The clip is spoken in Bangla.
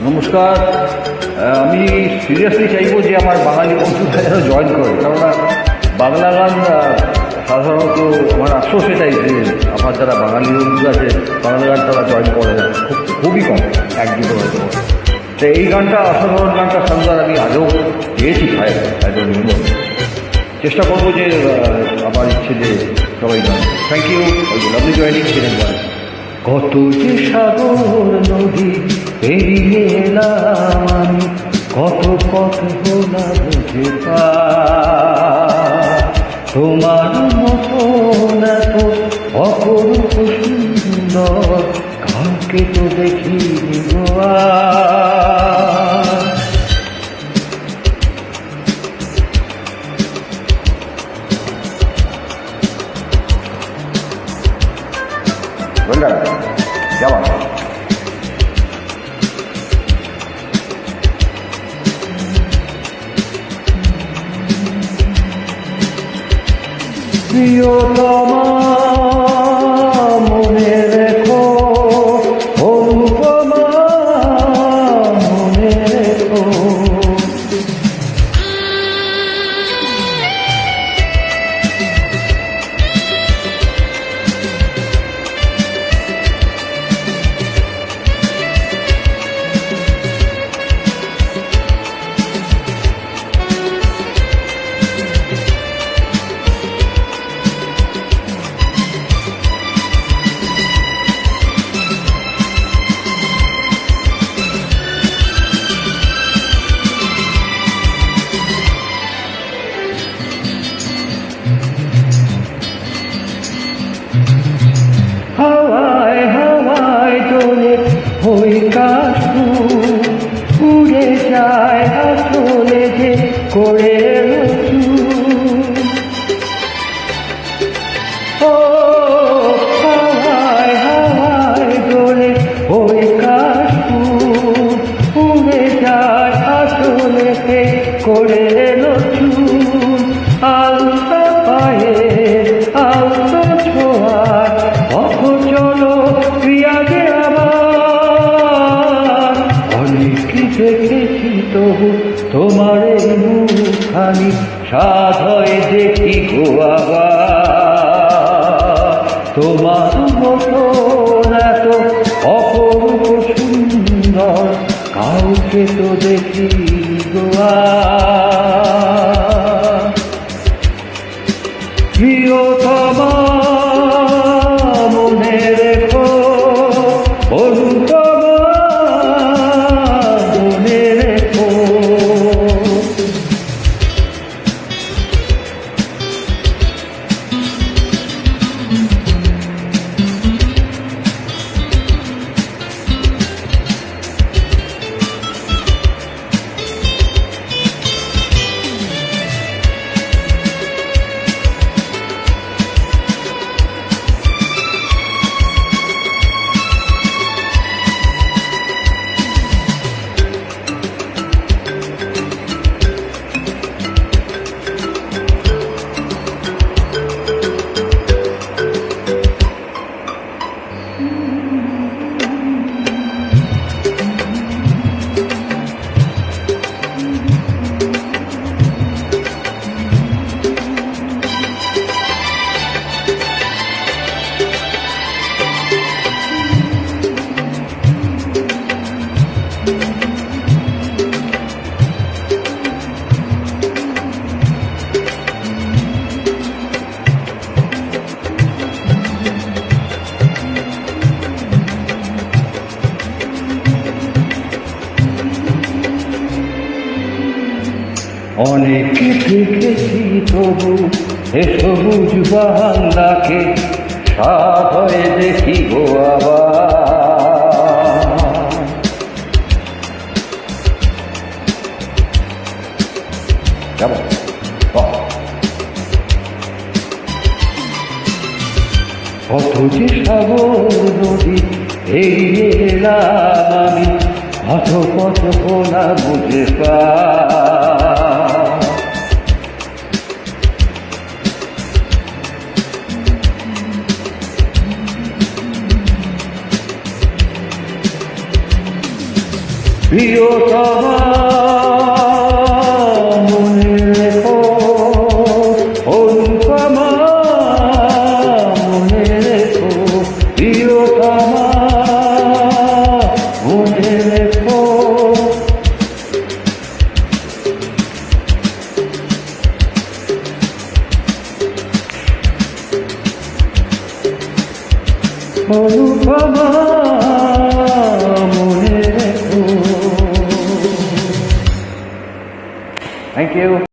নমস্কার। আমি সিরিয়াসলি চাইবো যে আমার বাঙালি বন্ধুরা যেন জয়েন করে, কেননা বাংলা গান সাধারণত আমার আফসোস এটাই যে আমার যারা বাঙালি বন্ধু আছে বাংলা গান তারা জয়েন করে না, খুবই কম, এক দুটো হয়তো। তো এই গানটা অসাধারণ, গানটা সন্ধ্যার আমি আগেও পেয়েছি ভাই, চেষ্টা করবো যে আমার ইচ্ছে যে সবাই গান। থ্যাংক ইউ, লাভলি জয়েনিং ছিলেন গান। কত যে সাগর নদী পেরিয়ে এলাম আমি, কত পথ না বুঝে তোমার মতো এত অপরূপ সুন্দর কাউকে তো দেখিনি গোয়া। যেমন প্রিয়তমা মনে রেখো, অনুপমা মনে রেখো, হাওয়ায় হাওয়ায় দোলে ওই কাশফুল উড়ে যায় আসলে যে করে ও হাওয়ায় হাওয়ায় দোলে ওই কাশফুল উড়ে যায় আসলে যে করে আলতা পায়ে আলতা ছোঁয়ায় চলো প্রিয়াকে আমার অনেক দেখেছি তবু তোমার মুখানি সাধ হয়ে দেখি গো আবার তোমার মতো এত অপরূপ সুন্দর কাউকে তো দেখি গোয়া। প্রিয়তমা মনে রেখো, অনুপমা মনে রেখো। অনেক দেখেছি তবু এ সবুজ বাংলাকে সাধ হয়ে দেখি গো আবার কত যে সাগর নদী এড়িয়ে এলাম আমি, পথ পথ না বুঝে পা প্রিয়তমা মনে রেখো, অনুপমা মনে রেখো, প্রিয়তমা মনে রেখো। অনুপমা মনে রেখো। Thank you.